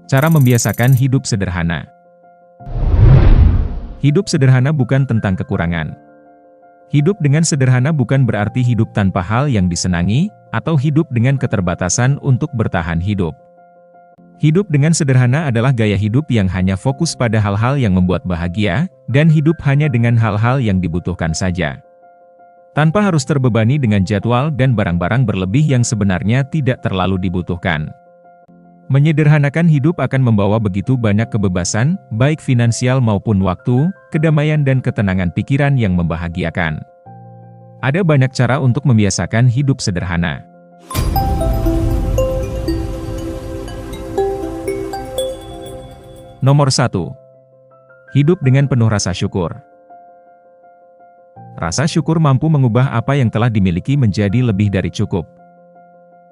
Cara membiasakan hidup sederhana. Hidup sederhana bukan tentang kekurangan. Hidup dengan sederhana bukan berarti hidup tanpa hal yang disenangi, atau hidup dengan keterbatasan untuk bertahan hidup. Hidup dengan sederhana adalah gaya hidup yang hanya fokus pada hal-hal yang membuat bahagia, dan hidup hanya dengan hal-hal yang dibutuhkan saja. Tanpa harus terbebani dengan jadwal dan barang-barang berlebih yang sebenarnya tidak terlalu dibutuhkan. Menyederhanakan hidup akan membawa begitu banyak kebebasan, baik finansial maupun waktu, kedamaian dan ketenangan pikiran yang membahagiakan. Ada banyak cara untuk membiasakan hidup sederhana. Nomor 1. Hidup dengan penuh rasa syukur. Rasa syukur mampu mengubah apa yang telah dimiliki menjadi lebih dari cukup.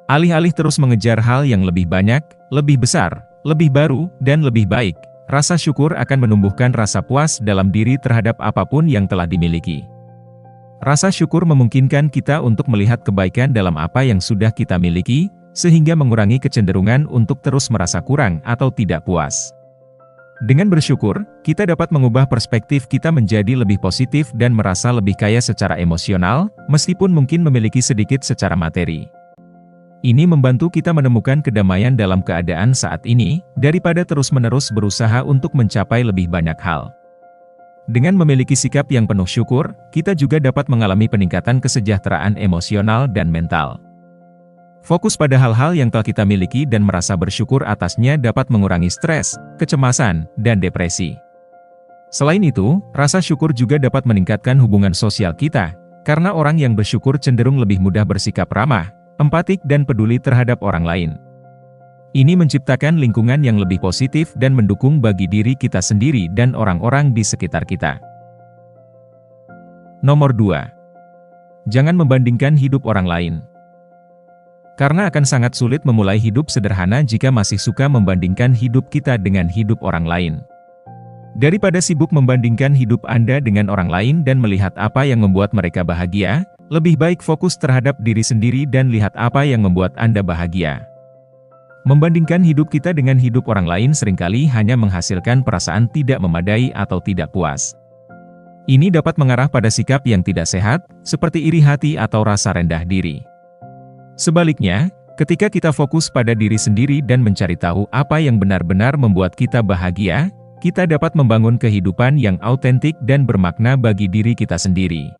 Alih-alih terus mengejar hal yang lebih banyak, lebih besar, lebih baru, dan lebih baik, rasa syukur akan menumbuhkan rasa puas dalam diri terhadap apapun yang telah dimiliki. Rasa syukur memungkinkan kita untuk melihat kebaikan dalam apa yang sudah kita miliki, sehingga mengurangi kecenderungan untuk terus merasa kurang atau tidak puas. Dengan bersyukur, kita dapat mengubah perspektif kita menjadi lebih positif dan merasa lebih kaya secara emosional, meskipun mungkin memiliki sedikit secara materi. Ini membantu kita menemukan kedamaian dalam keadaan saat ini, daripada terus-menerus berusaha untuk mencapai lebih banyak hal. Dengan memiliki sikap yang penuh syukur, kita juga dapat mengalami peningkatan kesejahteraan emosional dan mental. Fokus pada hal-hal yang telah kita miliki dan merasa bersyukur atasnya dapat mengurangi stres, kecemasan, dan depresi. Selain itu, rasa syukur juga dapat meningkatkan hubungan sosial kita, karena orang yang bersyukur cenderung lebih mudah bersikap ramah, empatik dan peduli terhadap orang lain. Ini menciptakan lingkungan yang lebih positif dan mendukung bagi diri kita sendiri dan orang-orang di sekitar kita. Nomor 2. Jangan membandingkan hidup orang lain. Karena akan sangat sulit memulai hidup sederhana jika masih suka membandingkan hidup kita dengan hidup orang lain. Daripada sibuk membandingkan hidup Anda dengan orang lain dan melihat apa yang membuat mereka bahagia, lebih baik fokus terhadap diri sendiri dan lihat apa yang membuat Anda bahagia. Membandingkan hidup kita dengan hidup orang lain seringkali hanya menghasilkan perasaan tidak memadai atau tidak puas. Ini dapat mengarah pada sikap yang tidak sehat, seperti iri hati atau rasa rendah diri. Sebaliknya, ketika kita fokus pada diri sendiri dan mencari tahu apa yang benar-benar membuat kita bahagia, kita dapat membangun kehidupan yang autentik dan bermakna bagi diri kita sendiri.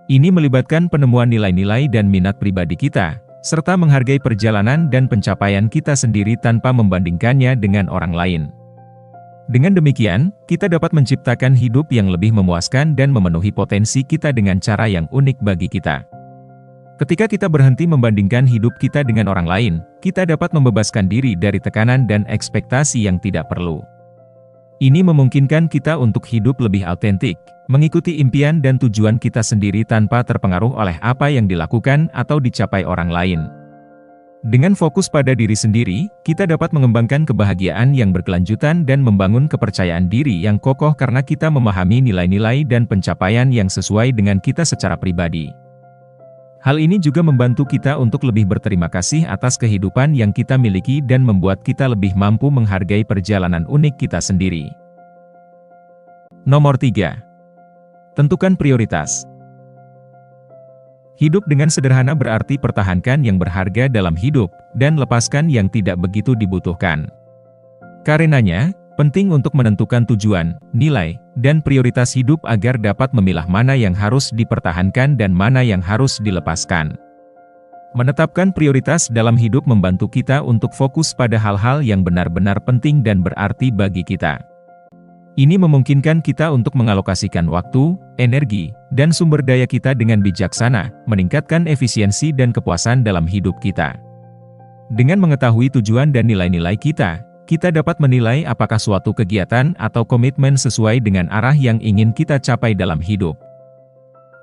Ini melibatkan penemuan nilai-nilai dan minat pribadi kita, serta menghargai perjalanan dan pencapaian kita sendiri tanpa membandingkannya dengan orang lain. Dengan demikian, kita dapat menciptakan hidup yang lebih memuaskan dan memenuhi potensi kita dengan cara yang unik bagi kita. Ketika kita berhenti membandingkan hidup kita dengan orang lain, kita dapat membebaskan diri dari tekanan dan ekspektasi yang tidak perlu. Ini memungkinkan kita untuk hidup lebih autentik, mengikuti impian dan tujuan kita sendiri tanpa terpengaruh oleh apa yang dilakukan atau dicapai orang lain. Dengan fokus pada diri sendiri, kita dapat mengembangkan kebahagiaan yang berkelanjutan dan membangun kepercayaan diri yang kokoh karena kita memahami nilai-nilai dan pencapaian yang sesuai dengan kita secara pribadi. Hal ini juga membantu kita untuk lebih berterima kasih atas kehidupan yang kita miliki dan membuat kita lebih mampu menghargai perjalanan unik kita sendiri. Nomor 3. Tentukan prioritas. Hidup dengan sederhana berarti pertahankan yang berharga dalam hidup, dan lepaskan yang tidak begitu dibutuhkan. Karenanya, penting untuk menentukan tujuan, nilai, dan prioritas hidup agar dapat memilah mana yang harus dipertahankan dan mana yang harus dilepaskan. Menetapkan prioritas dalam hidup membantu kita untuk fokus pada hal-hal yang benar-benar penting dan berarti bagi kita. Ini memungkinkan kita untuk mengalokasikan waktu, energi, dan sumber daya kita dengan bijaksana, meningkatkan efisiensi dan kepuasan dalam hidup kita. Dengan mengetahui tujuan dan nilai-nilai kita dapat menilai apakah suatu kegiatan atau komitmen sesuai dengan arah yang ingin kita capai dalam hidup.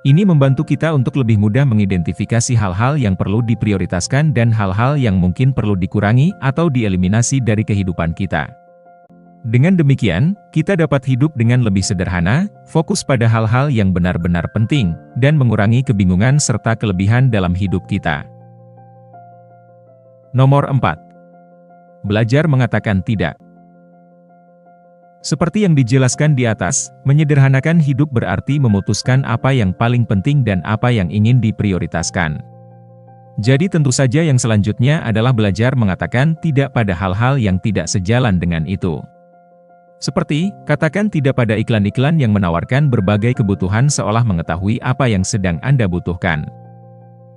Ini membantu kita untuk lebih mudah mengidentifikasi hal-hal yang perlu diprioritaskan dan hal-hal yang mungkin perlu dikurangi atau dieliminasi dari kehidupan kita. Dengan demikian, kita dapat hidup dengan lebih sederhana, fokus pada hal-hal yang benar-benar penting, dan mengurangi kebingungan serta kelebihan dalam hidup kita. Nomor 4. Belajar mengatakan tidak. Seperti yang dijelaskan di atas, menyederhanakan hidup berarti memutuskan apa yang paling penting dan apa yang ingin diprioritaskan. Jadi tentu saja yang selanjutnya adalah belajar mengatakan tidak pada hal-hal yang tidak sejalan dengan itu. Seperti, katakan tidak pada iklan-iklan yang menawarkan berbagai kebutuhan seolah mengetahui apa yang sedang Anda butuhkan.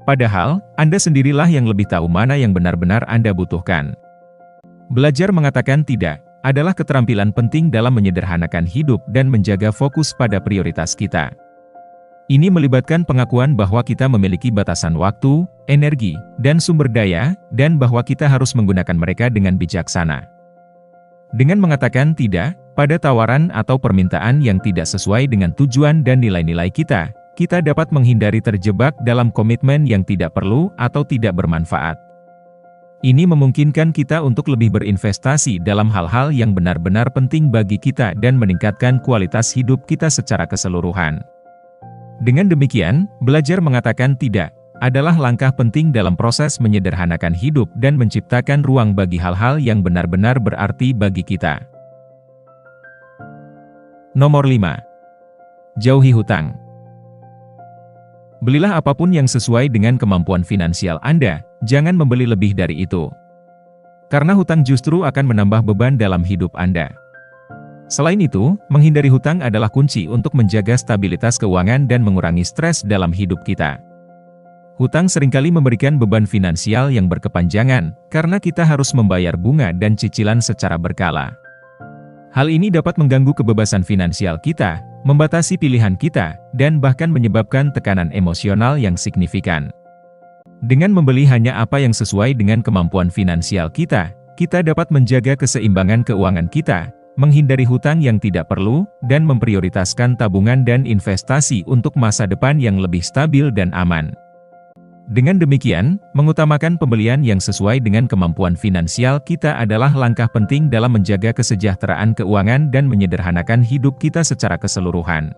Padahal, Anda sendirilah yang lebih tahu mana yang benar-benar Anda butuhkan. Belajar mengatakan tidak adalah keterampilan penting dalam menyederhanakan hidup dan menjaga fokus pada prioritas kita. Ini melibatkan pengakuan bahwa kita memiliki batasan waktu, energi, dan sumber daya, dan bahwa kita harus menggunakan mereka dengan bijaksana. Dengan mengatakan tidak pada tawaran atau permintaan yang tidak sesuai dengan tujuan dan nilai-nilai kita, kita dapat menghindari terjebak dalam komitmen yang tidak perlu atau tidak bermanfaat. Ini memungkinkan kita untuk lebih berinvestasi dalam hal-hal yang benar-benar penting bagi kita dan meningkatkan kualitas hidup kita secara keseluruhan. Dengan demikian, belajar mengatakan tidak adalah langkah penting dalam proses menyederhanakan hidup dan menciptakan ruang bagi hal-hal yang benar-benar berarti bagi kita. Nomor 5. Jauhi hutang. Belilah apapun yang sesuai dengan kemampuan finansial Anda, jangan membeli lebih dari itu. Karena hutang justru akan menambah beban dalam hidup Anda. Selain itu, menghindari hutang adalah kunci untuk menjaga stabilitas keuangan dan mengurangi stres dalam hidup kita. Hutang seringkali memberikan beban finansial yang berkepanjangan, karena kita harus membayar bunga dan cicilan secara berkala. Hal ini dapat mengganggu kebebasan finansial kita, membatasi pilihan kita, dan bahkan menyebabkan tekanan emosional yang signifikan. Dengan membeli hanya apa yang sesuai dengan kemampuan finansial kita, kita dapat menjaga keseimbangan keuangan kita, menghindari hutang yang tidak perlu, dan memprioritaskan tabungan dan investasi untuk masa depan yang lebih stabil dan aman. Dengan demikian, mengutamakan pembelian yang sesuai dengan kemampuan finansial kita adalah langkah penting dalam menjaga kesejahteraan keuangan dan menyederhanakan hidup kita secara keseluruhan.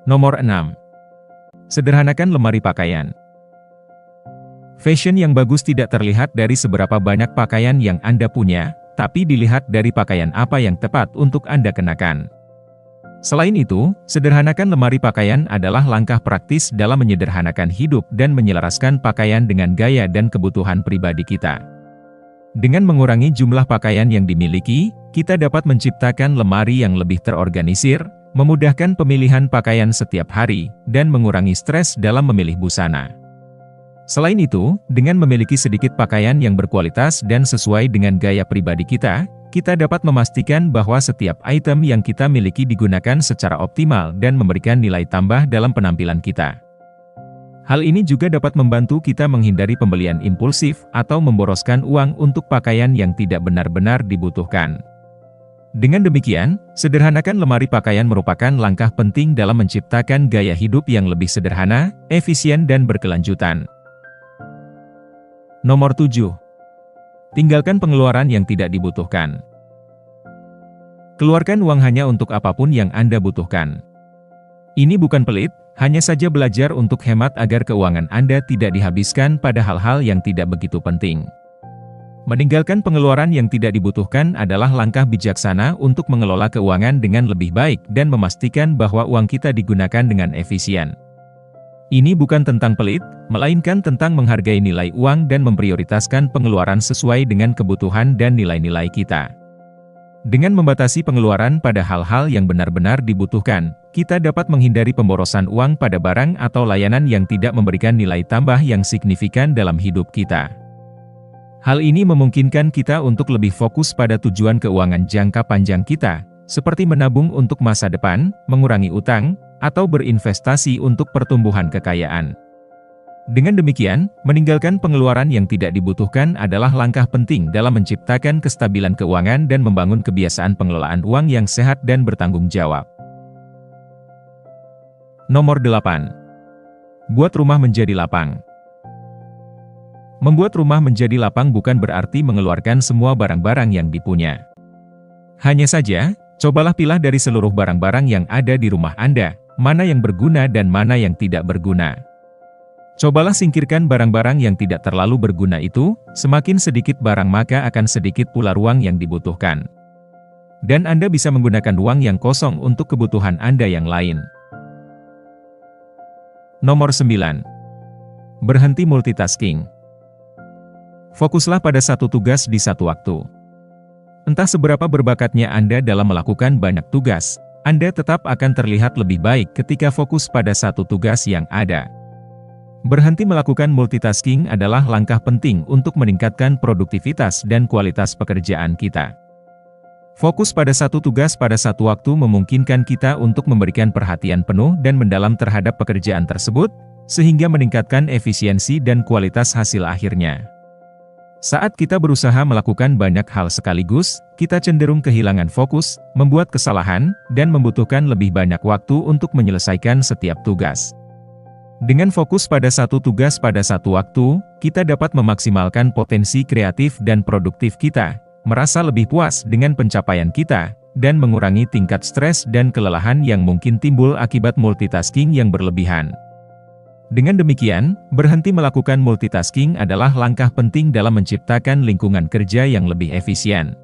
Nomor 6. Sederhanakan lemari pakaian. Fashion yang bagus tidak terlihat dari seberapa banyak pakaian yang Anda punya, tapi dilihat dari pakaian apa yang tepat untuk Anda kenakan. Selain itu, sederhanakan lemari pakaian adalah langkah praktis dalam menyederhanakan hidup dan menyelaraskan pakaian dengan gaya dan kebutuhan pribadi kita. Dengan mengurangi jumlah pakaian yang dimiliki, kita dapat menciptakan lemari yang lebih terorganisir, memudahkan pemilihan pakaian setiap hari, dan mengurangi stres dalam memilih busana. Selain itu, dengan memiliki sedikit pakaian yang berkualitas dan sesuai dengan gaya pribadi kita dapat memastikan bahwa setiap item yang kita miliki digunakan secara optimal dan memberikan nilai tambah dalam penampilan kita. Hal ini juga dapat membantu kita menghindari pembelian impulsif atau memboroskan uang untuk pakaian yang tidak benar-benar dibutuhkan. Dengan demikian, sederhanakan lemari pakaian merupakan langkah penting dalam menciptakan gaya hidup yang lebih sederhana, efisien dan berkelanjutan. Nomor 7. Tinggalkan pengeluaran yang tidak dibutuhkan. Keluarkan uang hanya untuk apapun yang Anda butuhkan. Ini bukan pelit, hanya saja belajar untuk hemat agar keuangan Anda tidak dihabiskan pada hal-hal yang tidak begitu penting. Meninggalkan pengeluaran yang tidak dibutuhkan adalah langkah bijaksana untuk mengelola keuangan dengan lebih baik dan memastikan bahwa uang kita digunakan dengan efisien. Ini bukan tentang pelit, melainkan tentang menghargai nilai uang dan memprioritaskan pengeluaran sesuai dengan kebutuhan dan nilai-nilai kita. Dengan membatasi pengeluaran pada hal-hal yang benar-benar dibutuhkan, kita dapat menghindari pemborosan uang pada barang atau layanan yang tidak memberikan nilai tambah yang signifikan dalam hidup kita. Hal ini memungkinkan kita untuk lebih fokus pada tujuan keuangan jangka panjang kita, seperti menabung untuk masa depan, mengurangi utang, atau berinvestasi untuk pertumbuhan kekayaan. Dengan demikian, meninggalkan pengeluaran yang tidak dibutuhkan adalah langkah penting dalam menciptakan kestabilan keuangan dan membangun kebiasaan pengelolaan uang yang sehat dan bertanggung jawab. Nomor 8. Buat rumah menjadi lapang. Membuat rumah menjadi lapang bukan berarti mengeluarkan semua barang-barang yang dipunya. Hanya saja, cobalah pilah dari seluruh barang-barang yang ada di rumah Anda, mana yang berguna dan mana yang tidak berguna. Cobalah singkirkan barang-barang yang tidak terlalu berguna itu, semakin sedikit barang maka akan sedikit pula ruang yang dibutuhkan. Dan Anda bisa menggunakan ruang yang kosong untuk kebutuhan Anda yang lain. Nomor 9. Berhenti multitasking. Fokuslah pada satu tugas di satu waktu. Entah seberapa berbakatnya Anda dalam melakukan banyak tugas, Anda tetap akan terlihat lebih baik ketika fokus pada satu tugas yang ada. Berhenti melakukan multitasking adalah langkah penting untuk meningkatkan produktivitas dan kualitas pekerjaan kita. Fokus pada satu tugas pada satu waktu memungkinkan kita untuk memberikan perhatian penuh dan mendalam terhadap pekerjaan tersebut, sehingga meningkatkan efisiensi dan kualitas hasil akhirnya. Saat kita berusaha melakukan banyak hal sekaligus, kita cenderung kehilangan fokus, membuat kesalahan, dan membutuhkan lebih banyak waktu untuk menyelesaikan setiap tugas. Dengan fokus pada satu tugas pada satu waktu, kita dapat memaksimalkan potensi kreatif dan produktif kita, merasa lebih puas dengan pencapaian kita, dan mengurangi tingkat stres dan kelelahan yang mungkin timbul akibat multitasking yang berlebihan. Dengan demikian, berhenti melakukan multitasking adalah langkah penting dalam menciptakan lingkungan kerja yang lebih efisien.